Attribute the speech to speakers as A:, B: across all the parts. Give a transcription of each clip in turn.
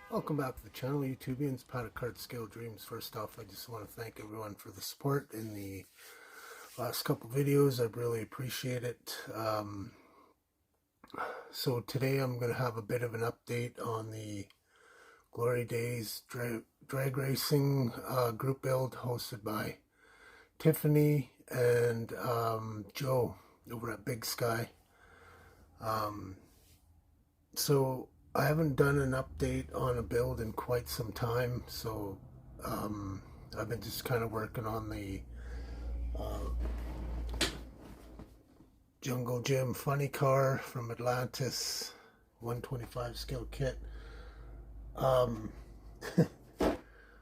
A: Welcome back to the channel, YouTubians. Paddock Card Scale Dreams. First off, I just want to thank everyone for the support in the last couple videos. I really appreciate it. So today I'm going to have a bit of an update on the Glory Days drag racing group build hosted by Tiffany and Joe over at Big Sky. So I haven't done an update on a build in quite some time, so I've been just kind of working on the Jungle Jim funny car from Atlantis 125 scale kit.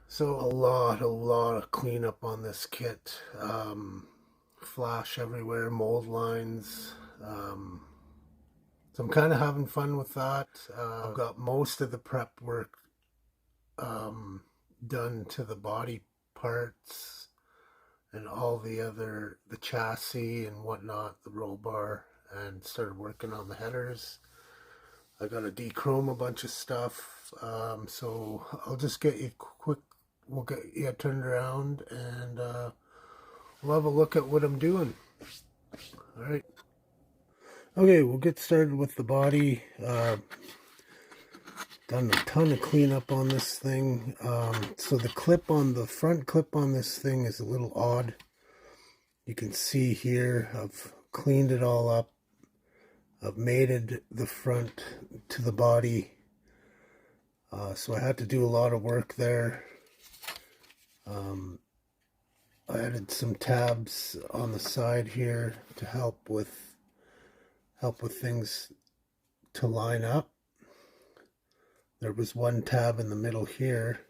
A: So a lot of cleanup on this kit. Flash everywhere, mold lines. So I'm kind of having fun with that. I've got most of the prep work done to the body parts and all the chassis and whatnot, the roll bar, and started working on the headers. I got to dechrome a bunch of stuff. So I'll just get you we'll get you turned around and we'll have a look at what I'm doing. All right. Okay, we'll get started with the body. Done a ton of cleanup on this thing. So the front clip on this thing is a little odd. You can see here, I've cleaned it all up. I've mated the front to the body. So I had to do a lot of work there. I added some tabs on the side here to help with things to line up. There was one tab in the middle here,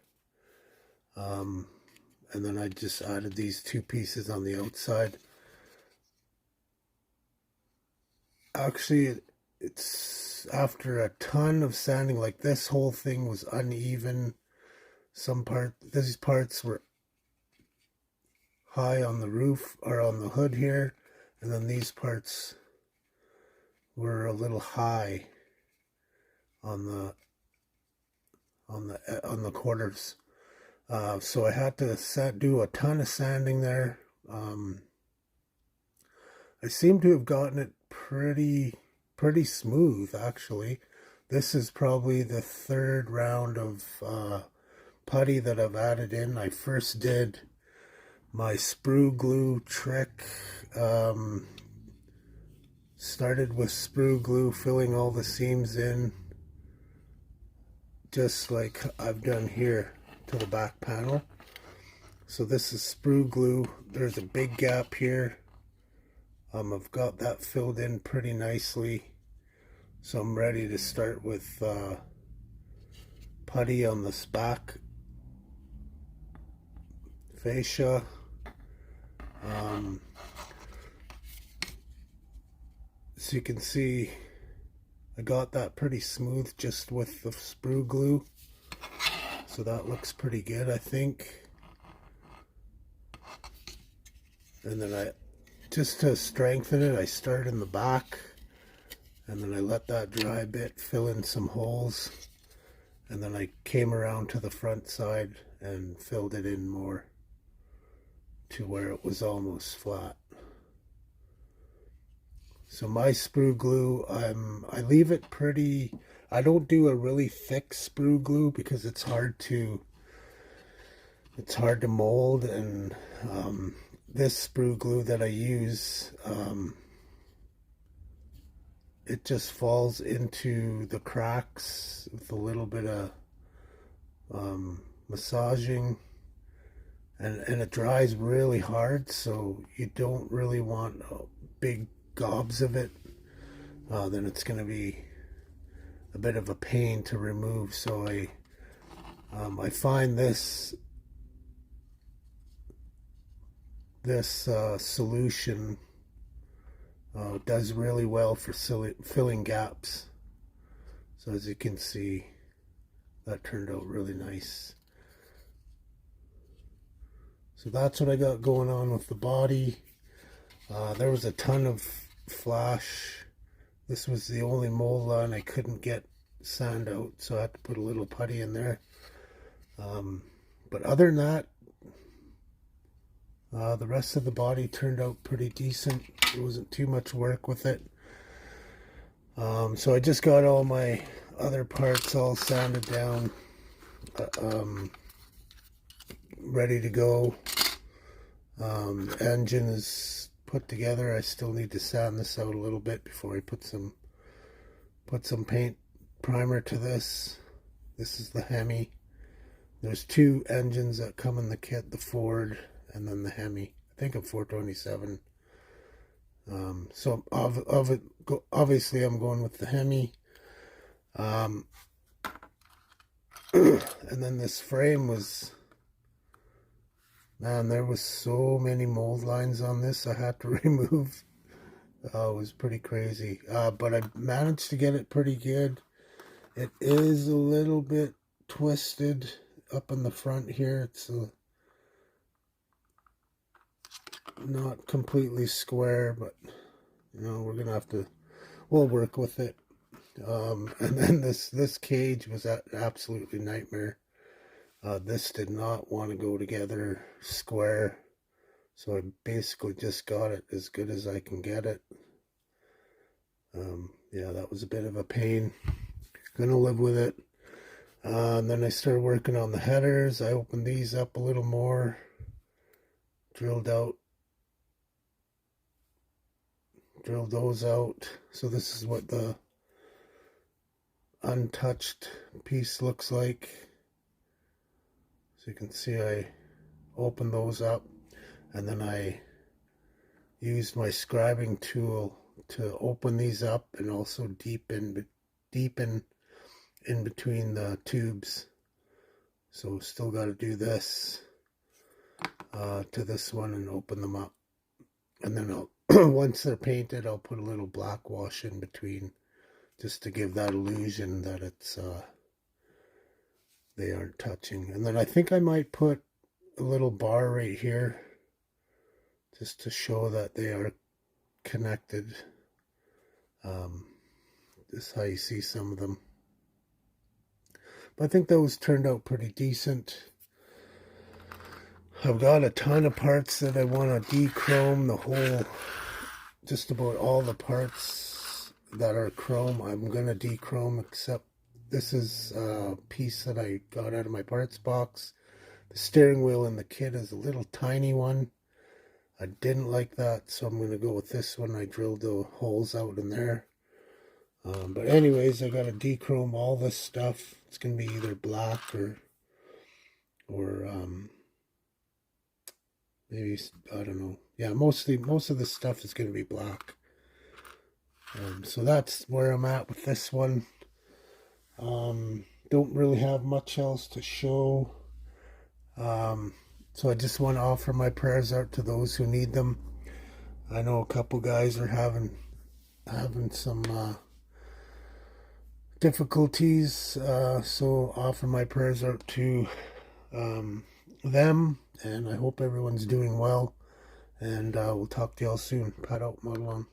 A: and then I just added these two pieces on the outside. Actually, it's after a ton of sanding. Like, this whole thing was uneven. These parts were high on the roof or on the hood here, and then these parts were a little high on the quarters. So I had to do a ton of sanding there. I seem to have gotten it pretty smooth, actually. This is probably the third round of putty that I've added in. I first did my sprue glue trick. Started with sprue glue, filling all the seams in, just like I've done here to the back panel. So this is sprue glue. There's a big gap here. I've got that filled in pretty nicely. So I'm ready to start with putty on this back fascia. So you can see I got that pretty smooth just with the sprue glue. So that looks pretty good, I think. And then just to strengthen it, I start in the back and then I let that dry a bit, fill in some holes, and then I came around to the front side and filled it in more to where it was almost flat. So my sprue glue, I leave it pretty. I don't do a really thick sprue glue because it's hard to mold, and this sprue glue that I use, it just falls into the cracks with a little bit of massaging, and it dries really hard, so you don't really want big gobs of it. Then it's going to be a bit of a pain to remove. So I find this solution does really well for filling gaps. So as you can see, that turned out really nice. So that's what I got going on with the body. There was a ton of flash. This was the only mold line I couldn't get sand out, so I had to put a little putty in there. But other than that, the rest of the body turned out pretty decent. There wasn't too much work with it. So I just got all my other parts all sanded down, ready to go. Engine is put together. I still need to sand this out a little bit before I put some paint primer to this. This is the Hemi. There's two engines that come in the kit, the Ford and then the Hemi. I think a 427. So obviously I'm going with the Hemi. And then this frame was, man, there was so many mold lines on this I had to remove. It was pretty crazy. But I managed to get it pretty good. It is a little bit twisted up in the front here. It's not completely square, but you know, we're gonna have to, we'll work with it. And then this cage was an absolutely nightmare. This did not want to go together square, so I basically just got it as good as I can get it. Yeah, that was a bit of a pain. Gonna live with it. And then I started working on the headers. I opened these up a little more, drilled those out. So this is what the untouched piece looks like. So you can see I opened those up, and then I used my scribing tool to open these up and also deepen in between the tubes. So still got to do this to this one and open them up, and then I'll once they're painted, I'll put a little black wash in between just to give that illusion that it's they aren't touching. And then I think I might put a little bar right here just to show that they are connected. This is how you see some of them. But I think those turned out pretty decent. I've got a ton of parts that I want to de-chrome. The whole, just about all the parts that are chrome, I'm going to de-chrome, except this is a piece that I got out of my parts box. The steering wheel in the kit is a little tiny one. I didn't like that, so I'm going to go with this one. I drilled the holes out in there. But anyways, I got to de-chrome all this stuff. It's going to be either black or maybe, I don't know. Yeah, most of this stuff is going to be black. So that's where I'm at with this one. Don't really have much else to show. So I just want to offer my prayers out to those who need them. I know a couple guys are having some difficulties, so offer my prayers out to them, and I hope everyone's doing well, and we'll talk to y'all soon. Pat out, Model On.